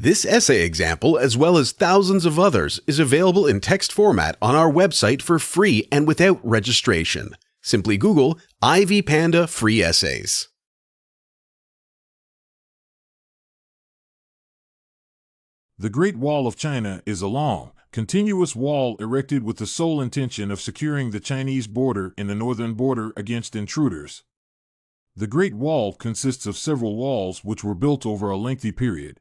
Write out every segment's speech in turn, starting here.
This essay example, as well as thousands of others, is available in text format on our website for free and without registration. Simply Google Ivy Panda Free Essays. The Great Wall of China is a long, continuous wall erected with the sole intention of securing the Chinese border in the northern border against intruders. The Great Wall consists of several walls which were built over a lengthy period.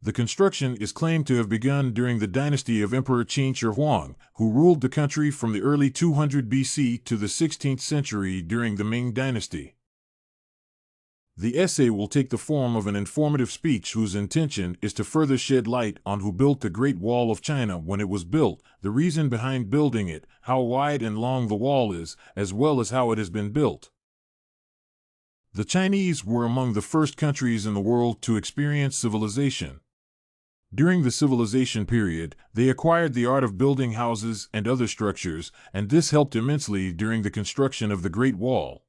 The construction is claimed to have begun during the dynasty of Emperor Qin Shi Huang, who ruled the country from the early 200 BC to the 16th century during the Ming dynasty. The essay will take the form of an informative speech whose intention is to further shed light on who built the Great Wall of China when it was built, the reason behind building it, how wide and long the wall is, as well as how it has been built. The Chinese were among the first countries in the world to experience civilization. During the civilization period, they acquired the art of building houses and other structures, and this helped immensely during the construction of the Great Wall.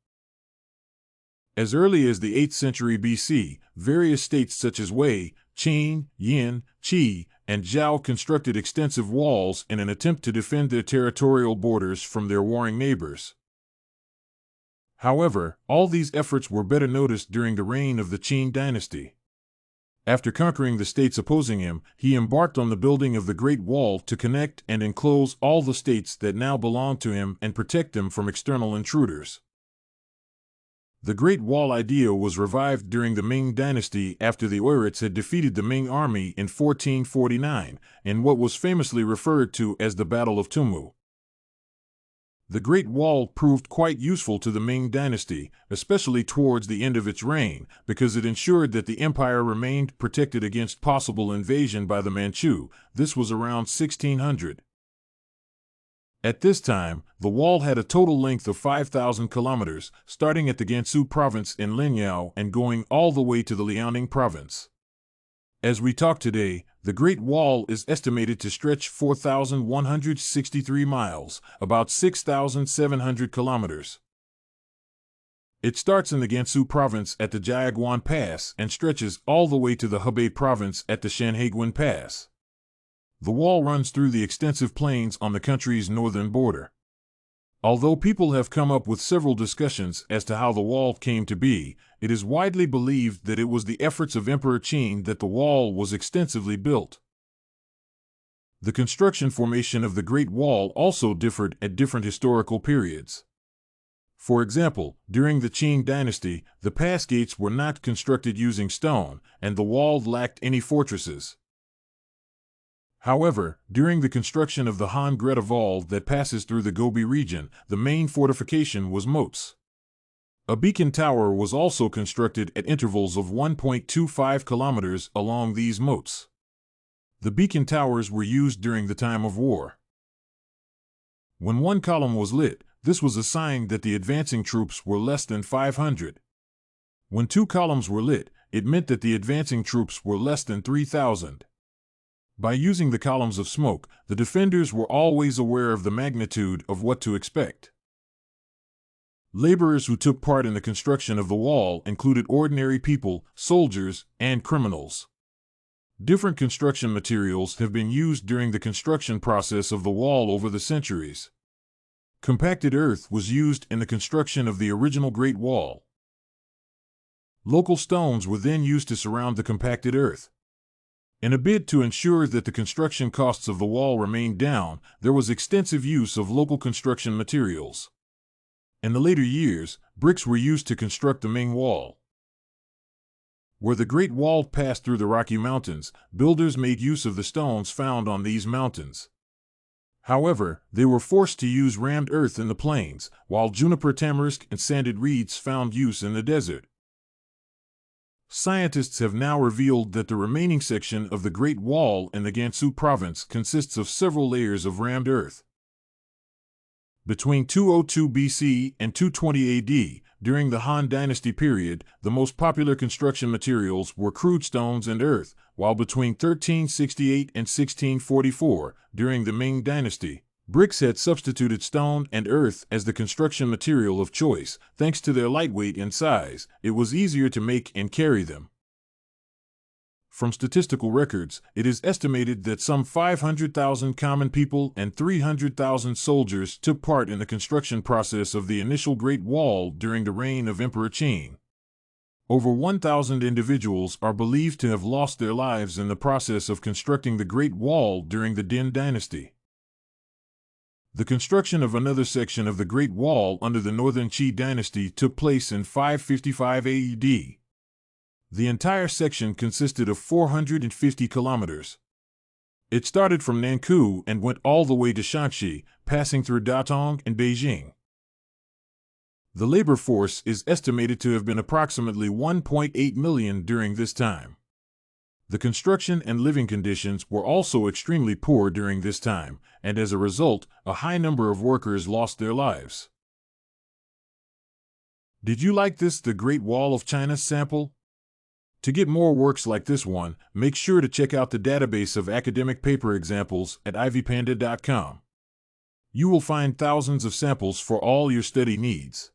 As early as the 8th century BC, various states such as Wei, Qin, Yin, Qi, and Zhao constructed extensive walls in an attempt to defend their territorial borders from their warring neighbors. However, all these efforts were better noticed during the reign of the Qin dynasty. After conquering the states opposing him, he embarked on the building of the Great Wall to connect and enclose all the states that now belonged to him and protect them from external intruders. The Great Wall idea was revived during the Ming dynasty after the Oirites had defeated the Ming army in 1449, in what was famously referred to as the Battle of Tumu. The Great Wall proved quite useful to the Ming dynasty, especially towards the end of its reign, because it ensured that the empire remained protected against possible invasion by the Manchu. This was around 1600. At this time, the wall had a total length of 5,000 kilometers, starting at the Gansu province in Linyao and going all the way to the Liaoning province. As we talk today, the Great Wall is estimated to stretch 4,163 miles, about 6,700 kilometers. It starts in the Gansu province at the Jiaguan Pass and stretches all the way to the Hebei province at the Shanhaiguan Pass. The wall runs through the extensive plains on the country's northern border. Although people have come up with several discussions as to how the wall came to be, it is widely believed that it was the efforts of Emperor Qin that the wall was extensively built. The construction formation of the Great Wall also differed at different historical periods. For example, during the Qin dynasty, the pass gates were not constructed using stone, and the wall lacked any fortresses. However, during the construction of the Han Greta Wall that passes through the Gobi region, the main fortification was moats. A beacon tower was also constructed at intervals of 1.25 kilometers along these moats. The beacon towers were used during the time of war. When one column was lit, this was a sign that the advancing troops were less than 500. When two columns were lit, it meant that the advancing troops were less than 3,000. By using the columns of smoke, the defenders were always aware of the magnitude of what to expect. Laborers who took part in the construction of the wall included ordinary people, soldiers, and criminals. Different construction materials have been used during the construction process of the wall over the centuries. Compacted earth was used in the construction of the original Great Wall. Local stones were then used to surround the compacted earth. In a bid to ensure that the construction costs of the wall remained down, there was extensive use of local construction materials. In the later years, bricks were used to construct the Ming Wall. Where the Great Wall passed through the Rocky Mountains, builders made use of the stones found on these mountains. However, they were forced to use rammed earth in the plains, while juniper, tamarisk, and sanded reeds found use in the desert. Scientists have now revealed that the remaining section of the Great Wall in the Gansu province consists of several layers of rammed earth. Between 202 BC and 220 AD, during the Han Dynasty period, the most popular construction materials were crude stones and earth, while between 1368 and 1644, during the Ming Dynasty, bricks had substituted stone and earth as the construction material of choice. Thanks to their lightweight and size, it was easier to make and carry them. From statistical records, it is estimated that some 500,000 common people and 300,000 soldiers took part in the construction process of the initial Great Wall during the reign of Emperor Qing. Over 1,000 individuals are believed to have lost their lives in the process of constructing the Great Wall during the Qin dynasty. The construction of another section of the Great Wall under the Northern Qi dynasty took place in 555 AD. The entire section consisted of 450 kilometers. It started from Nankou and went all the way to Shanxi, passing through Datong and Beijing. The labor force is estimated to have been approximately 1.8 million during this time. The construction and living conditions were also extremely poor during this time, and as a result, a high number of workers lost their lives. Did you like this The Great Wall of China sample? To get more works like this one, make sure to check out the database of academic paper examples at ivpanda.com. You will find thousands of samples for all your study needs.